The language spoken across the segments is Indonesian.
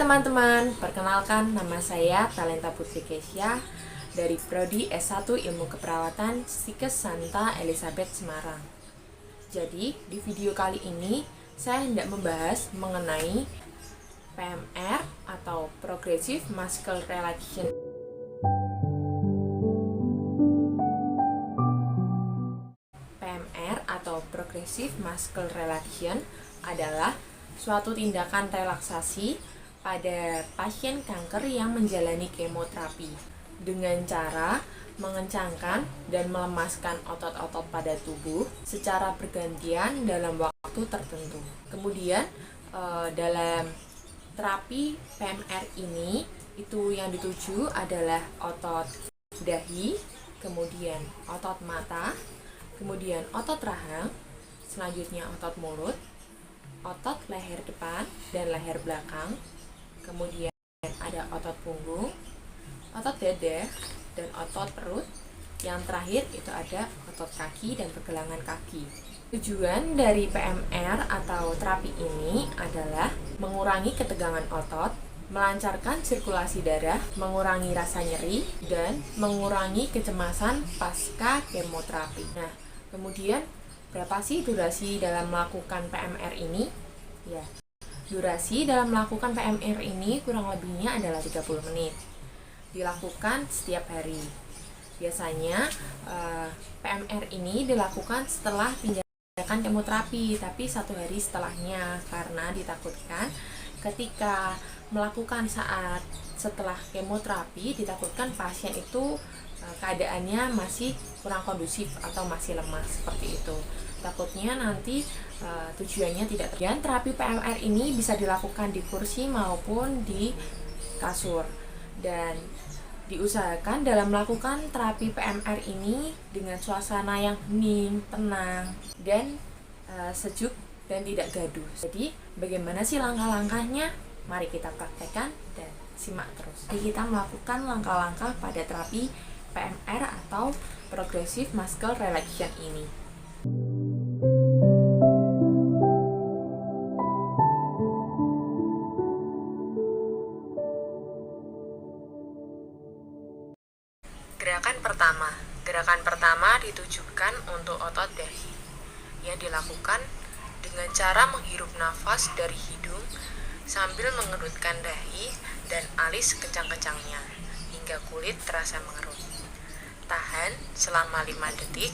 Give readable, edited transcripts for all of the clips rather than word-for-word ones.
teman-teman, perkenalkan nama saya Talenta Putri Kesya dari Prodi S1 Ilmu Keperawatan Psikes Santa Elizabeth Semarang. Jadi, di video kali ini saya hendak membahas mengenai PMR atau Progressive Muscle Relaxation. PMR atau Progressive Muscle Relaxation adalah suatu tindakan relaksasi pada pasien kanker yang menjalani kemoterapi dengan cara mengencangkan dan melemaskan otot-otot pada tubuh secara bergantian dalam waktu tertentu. Kemudian dalam terapi PMR ini itu yang dituju adalah otot dahi, kemudian otot mata, kemudian otot rahang, selanjutnya otot mulut, otot leher depan dan leher belakang, kemudian ada otot punggung, otot dada, dan otot perut. Yang terakhir itu ada otot kaki dan pergelangan kaki. Tujuan dari PMR atau terapi ini adalah mengurangi ketegangan otot, melancarkan sirkulasi darah, mengurangi rasa nyeri, dan mengurangi kecemasan pasca kemoterapi. Nah, kemudian berapa sih durasi dalam melakukan PMR ini? Ya, durasi dalam melakukan PMR ini kurang lebihnya adalah 30 menit. Dilakukan setiap hari. Biasanya PMR ini dilakukan setelah tindakan kemoterapi, tapi 1 hari setelahnya, karena ditakutkan ketika melakukan saat setelah kemoterapi, ditakutkan pasien itu keadaannya masih kurang kondusif atau masih lemah seperti itu. Takutnya nanti tujuannya tidak terjadi. Terapi PMR ini bisa dilakukan di kursi maupun di kasur, dan diusahakan dalam melakukan terapi PMR ini dengan suasana yang hening, tenang, dan sejuk dan tidak gaduh. Jadi bagaimana sih langkah-langkahnya? Mari kita praktekkan dan simak terus. Jadi kita melakukan langkah-langkah pada terapi PMR atau Progressive Muscle Relaxation ini. Gerakan pertama ditujukan untuk otot dahi yang dilakukan dengan cara menghirup nafas dari hidung sambil mengerutkan dahi dan alis sekencang-kencangnya hingga kulit terasa mengerut. Tahan selama 5 detik,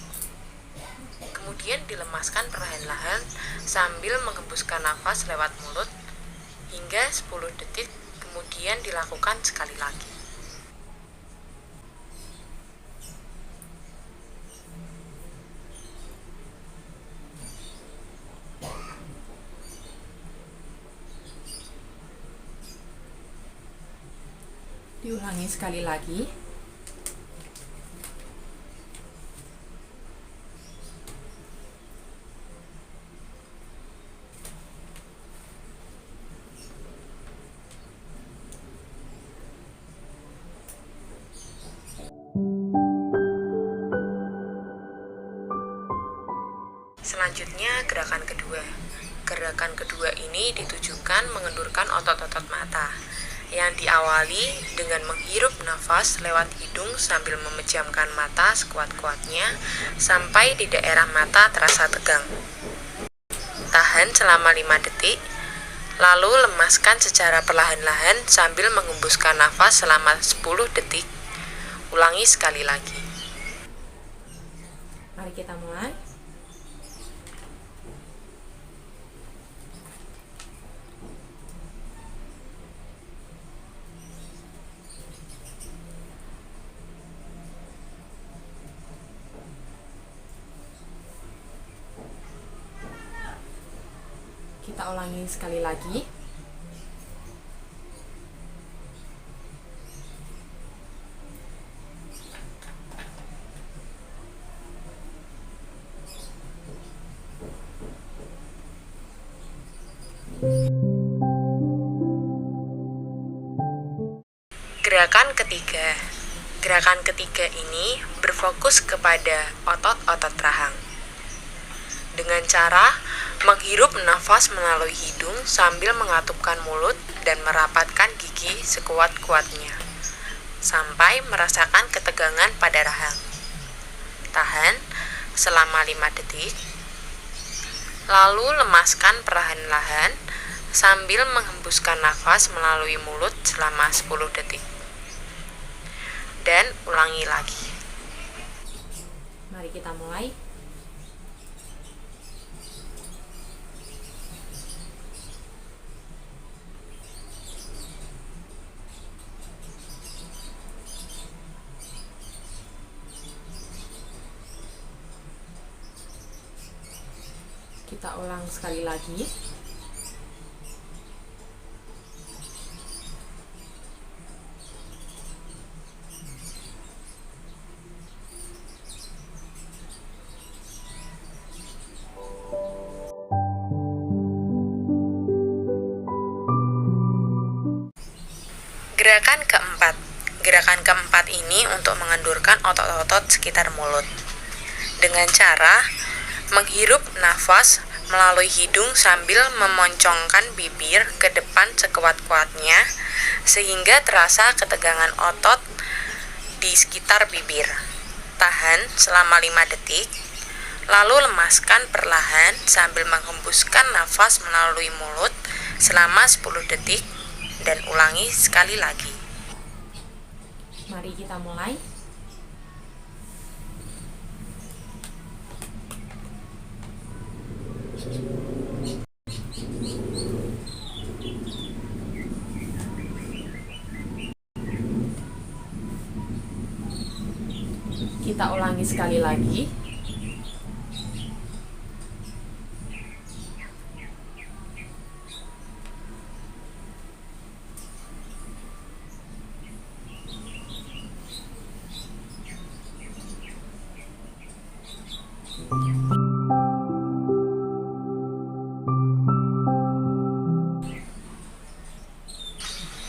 kemudian dilemaskan perlahan-lahan sambil menghembuskan nafas lewat mulut hingga 10 detik, kemudian dilakukan sekali lagi. Diulangi sekali lagi. Selanjutnya gerakan kedua. Gerakan kedua ini ditujukan mengendurkan otot-otot mata yang diawali dengan menghirup nafas lewat hidung sambil memejamkan mata sekuat-kuatnya sampai di daerah mata terasa tegang. Tahan selama 5 detik, lalu lemaskan secara perlahan-lahan sambil menghembuskan nafas selama 10 detik. Ulangi sekali lagi. Mari kita mulai. Kita ulangi sekali lagi. Gerakan ketiga. Gerakan ketiga ini berfokus kepada otot-otot rahang. Dengan cara menghirup nafas melalui hidung sambil mengatupkan mulut dan merapatkan gigi sekuat-kuatnya, sampai merasakan ketegangan pada rahang. Tahan selama 5 detik, lalu lemaskan perlahan-lahan sambil menghembuskan nafas melalui mulut selama 10 detik. Dan ulangi lagi. Mari kita mulai. Kita ulang sekali lagi. Gerakan keempat. Gerakan keempat ini untuk mengendurkan otot-otot sekitar mulut. Dengan cara menghirup nafas melalui hidung sambil memoncongkan bibir ke depan sekuat-kuatnya sehingga terasa ketegangan otot di sekitar bibir. Tahan selama 5 detik, lalu lemaskan perlahan sambil menghembuskan nafas melalui mulut selama 10 detik dan ulangi sekali lagi. Mari kita mulai. Kita ulangi sekali lagi.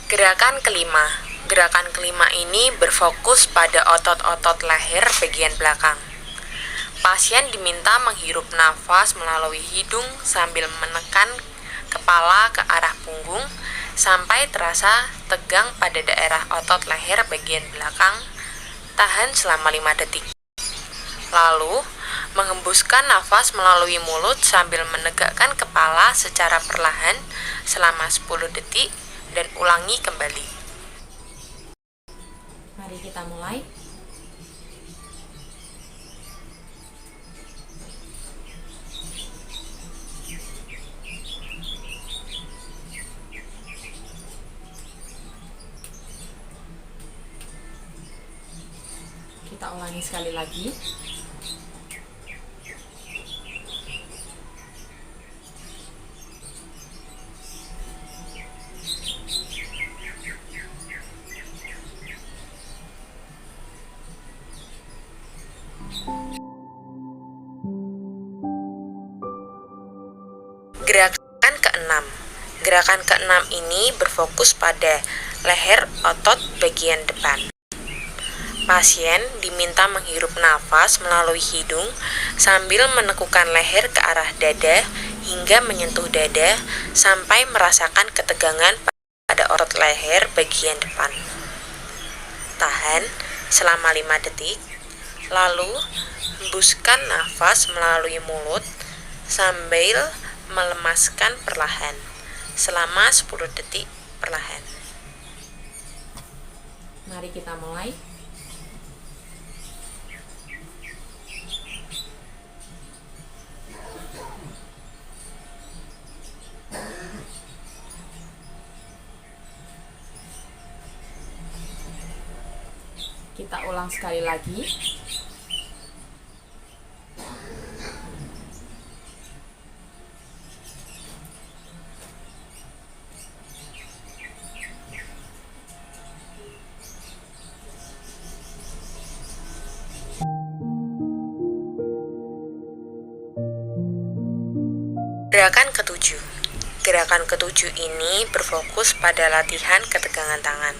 Gerakan kelima. Gerakan kelima ini berfokus pada otot-otot leher bagian belakang. Pasien diminta menghirup nafas melalui hidung sambil menekan kepala ke arah punggung sampai terasa tegang pada daerah otot leher bagian belakang. Tahan selama 5 detik. Lalu, menghembuskan nafas melalui mulut sambil menegakkan kepala secara perlahan selama 10 detik dan ulangi kembali. Mari kita mulai. Kita ulangi sekali lagi. Gerakan keenam. Gerakan keenam ini berfokus pada leher otot bagian depan. Pasien diminta menghirup nafas melalui hidung sambil menekukan leher ke arah dada hingga menyentuh dada sampai merasakan ketegangan pada otot leher bagian depan. Tahan selama 5 detik, lalu hembuskan nafas melalui mulut sambil melemaskan perlahan selama 10 detik perlahan. Mari kita mulai. Kita ulang sekali lagi. Gerakan ketujuh. Gerakan ketujuh ini berfokus pada latihan ketegangan tangan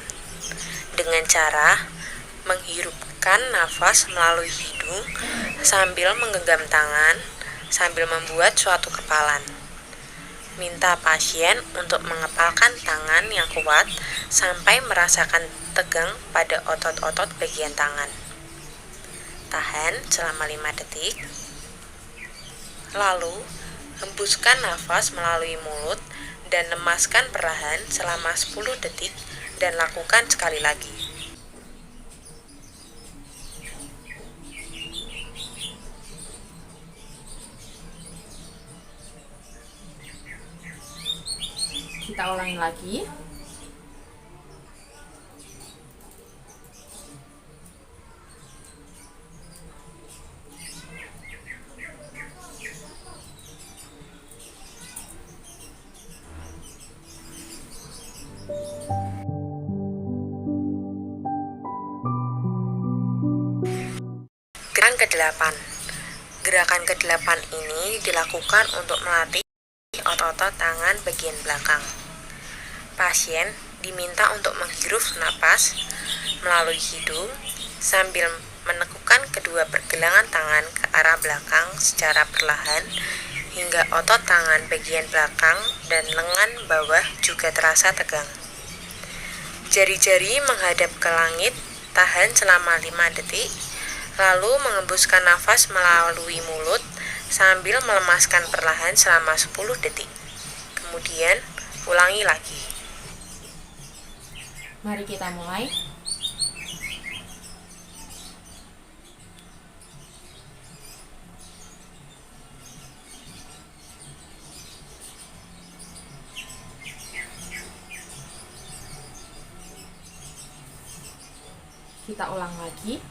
dengan cara menghirupkan nafas melalui hidung sambil menggenggam tangan sambil membuat suatu kepalan. Minta pasien untuk mengepalkan tangan yang kuat sampai merasakan tegang pada otot-otot bagian tangan. Tahan selama 5 detik. Lalu, hembuskan nafas melalui mulut dan lemaskan perlahan selama 10 detik dan lakukan sekali lagi. Kita ulangi lagi. Gerakan ke-8. Gerakan ke-8 ini dilakukan untuk melatih otot-otot tangan bagian belakang. Pasien diminta untuk menghirup napas melalui hidung sambil menekukkan kedua pergelangan tangan ke arah belakang secara perlahan hingga otot tangan bagian belakang dan lengan bawah juga terasa tegang. Jari-jari menghadap ke langit, tahan selama 5 detik, lalu mengembuskan nafas melalui mulut sambil melemaskan perlahan selama 10 detik. Kemudian, ulangi lagi. Mari kita mulai. Kita ulang lagi.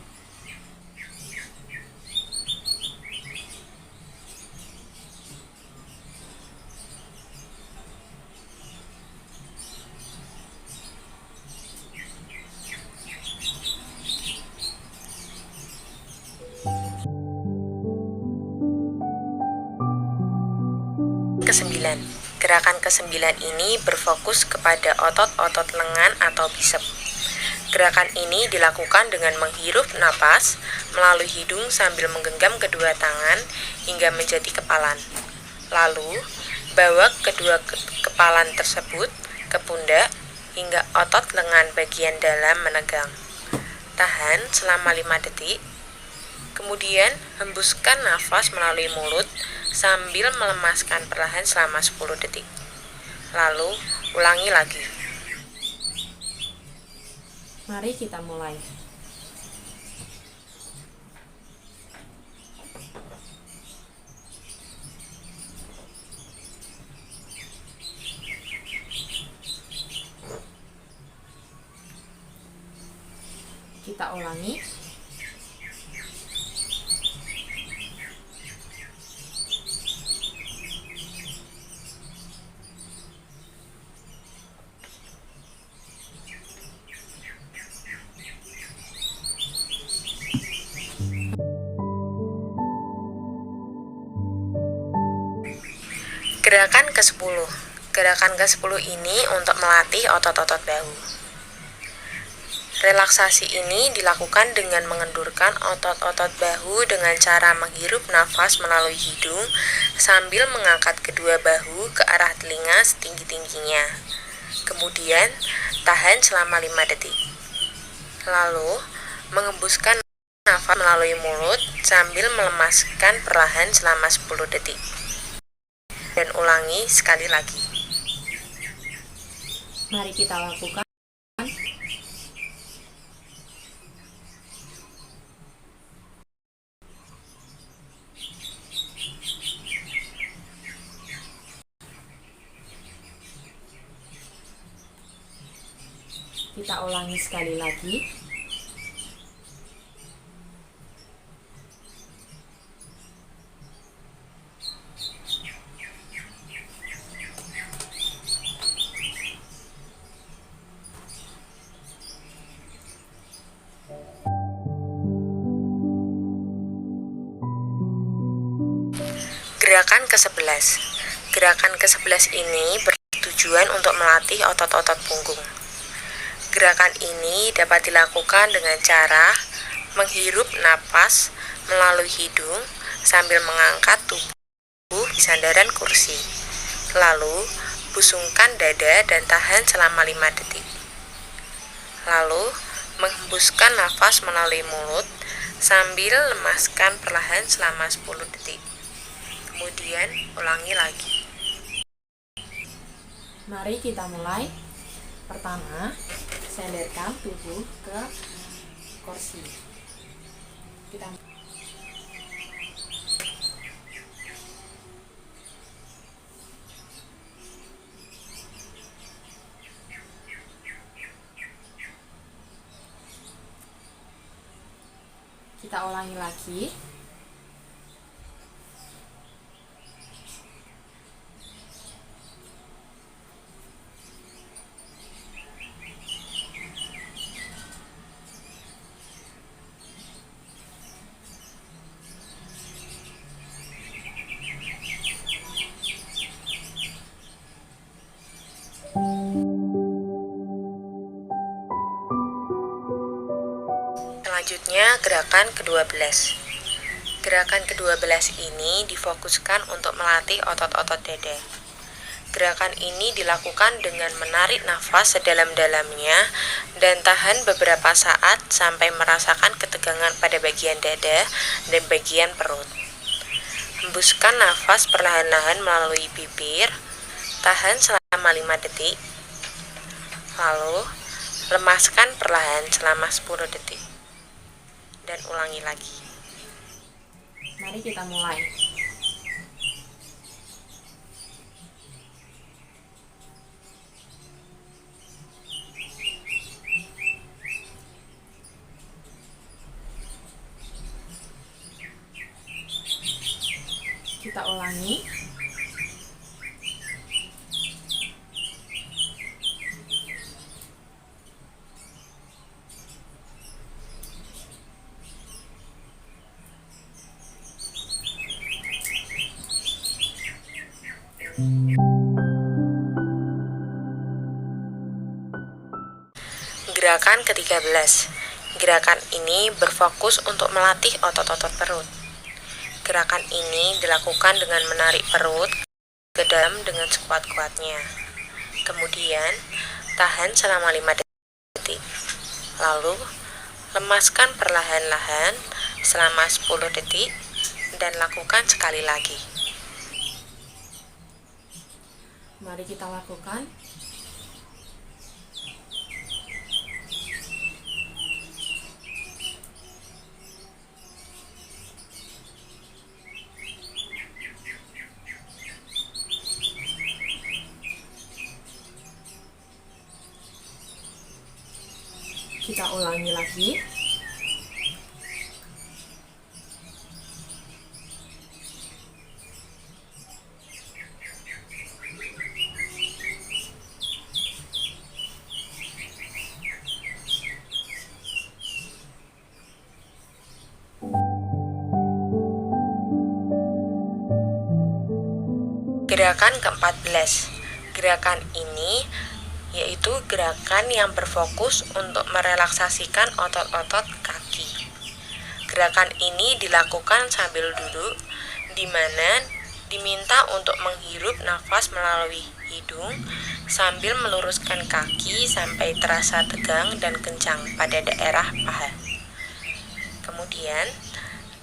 Ke-9. Gerakan ke-9 ini berfokus kepada otot-otot lengan atau bisep. Gerakan ini dilakukan dengan menghirup napas melalui hidung sambil menggenggam kedua tangan hingga menjadi kepalan. Lalu, bawa kedua kepalan tersebut ke pundak hingga otot lengan bagian dalam menegang. Tahan selama 5 detik. Kemudian, hembuskan nafas melalui mulut sambil melemaskan perlahan selama 10 detik. Lalu, ulangi lagi. Mari kita mulai. Kita ulangi. Gerakan ke-10. Gerakan ke-10 ini untuk melatih otot-otot bahu. Relaksasi ini dilakukan dengan mengendurkan otot-otot bahu dengan cara menghirup nafas melalui hidung sambil mengangkat kedua bahu ke arah telinga setinggi-tingginya. Kemudian, tahan selama 5 detik. Lalu, mengembuskan nafas melalui mulut sambil melemaskan perlahan selama 10 detik. Dan ulangi sekali lagi. Mari kita lakukan. Kita ulangi sekali lagi. Gerakan ke-11. Gerakan ke-11 ini bertujuan untuk melatih otot-otot punggung. Gerakan ini dapat dilakukan dengan cara menghirup napas melalui hidung sambil mengangkat tubuh di sandaran kursi. Lalu, busungkan dada dan tahan selama 5 detik. Lalu, menghembuskan nafas melalui mulut sambil lemaskan perlahan selama 10 detik. Kemudian, ulangi lagi. Mari kita mulai. Pertama, sandarkan tubuh ke kursi. Kita ulangi lagi. Selanjutnya, gerakan ke-12. Gerakan ke-12 ini difokuskan untuk melatih otot-otot dada. Gerakan ini dilakukan dengan menarik nafas sedalam-dalamnya dan tahan beberapa saat sampai merasakan ketegangan pada bagian dada dan bagian perut. Hembuskan nafas perlahan-lahan melalui bibir, tahan selama 5 detik, lalu lemaskan perlahan selama 10 detik. Dan ulangi lagi. Mari kita mulai. Kita ulangi. Gerakan ke-13. Gerakan ini berfokus untuk melatih otot-otot perut. Gerakan ini dilakukan dengan menarik perut ke dalam dengan sekuat-kuatnya. Kemudian, tahan selama 5 detik. Lalu, lemaskan perlahan-lahan selama 10 detik dan lakukan sekali lagi. Mari kita lakukan. Kita ulangi lagi. Gerakan ke-14. Gerakan ini yaitu gerakan yang berfokus untuk merelaksasikan otot-otot kaki. Gerakan ini dilakukan sambil duduk, di mana diminta untuk menghirup nafas melalui hidung sambil meluruskan kaki sampai terasa tegang dan kencang pada daerah paha. Kemudian,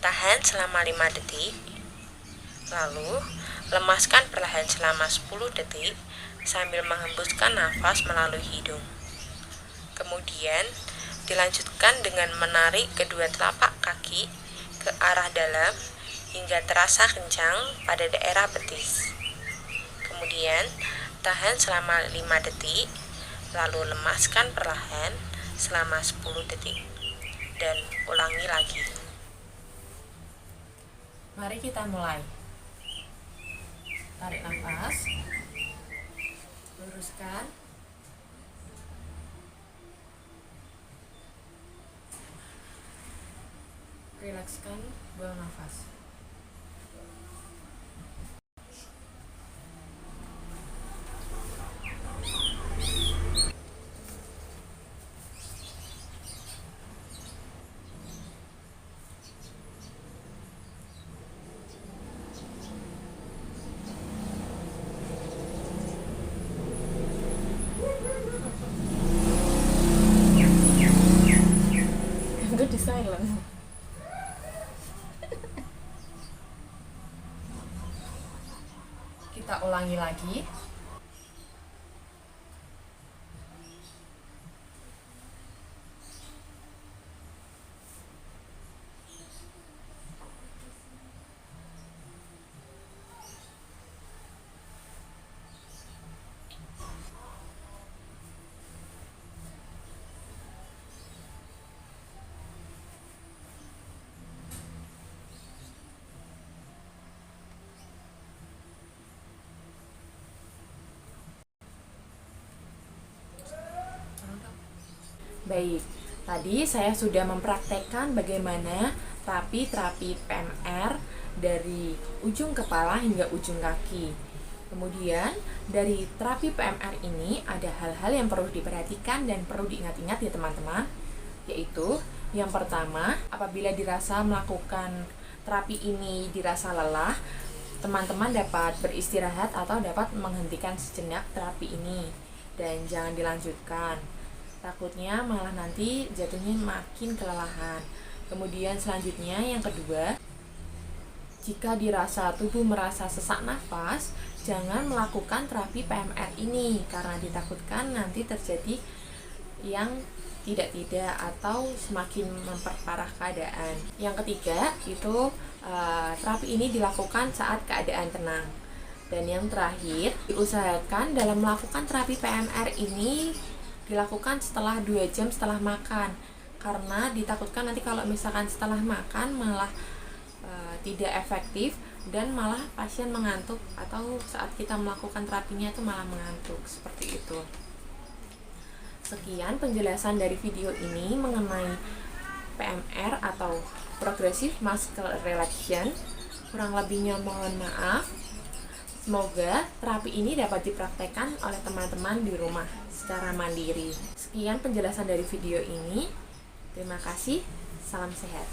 tahan selama 5 detik, lalu lemaskan perlahan selama 10 detik sambil menghembuskan nafas melalui hidung. Kemudian, dilanjutkan dengan menarik kedua telapak kaki ke arah dalam hingga terasa kencang pada daerah betis. Kemudian, tahan selama 5 detik, lalu lemaskan perlahan selama 10 detik. Dan ulangi lagi. Mari kita mulai. Tarik nafas. Luruskan. Rilekskan, buang nafas. Kita ulangi lagi. Baik, tadi saya sudah mempraktekkan bagaimana terapi PMR dari ujung kepala hingga ujung kaki. Kemudian, dari terapi PMR ini ada hal-hal yang perlu diperhatikan dan perlu diingat-ingat ya teman-teman. Yaitu, yang pertama, apabila dirasa melakukan terapi ini dirasa lelah, teman-teman dapat beristirahat atau dapat menghentikan sejenak terapi ini dan jangan dilanjutkan. Takutnya malah nanti jatuhnya makin kelelahan. Kemudian selanjutnya yang kedua, jika dirasa tubuh merasa sesak nafas, jangan melakukan terapi PMR ini karena ditakutkan nanti terjadi yang tidak atau semakin memperparah keadaan. Yang ketiga itu terapi ini dilakukan saat keadaan tenang. Dan yang terakhir, diusahakan dalam melakukan terapi PMR ini dilakukan setelah 2 jam setelah makan, karena ditakutkan nanti kalau misalkan setelah makan malah tidak efektif dan malah pasien mengantuk atau saat kita melakukan terapinya itu malah mengantuk seperti itu. Sekian penjelasan dari video ini mengenai PMR atau Progressive Muscle Relaxation. Kurang lebihnya mohon maaf. Semoga terapi ini dapat dipraktekkan oleh teman-teman di rumah secara mandiri. Sekian penjelasan dari video ini. Terima kasih. Salam sehat.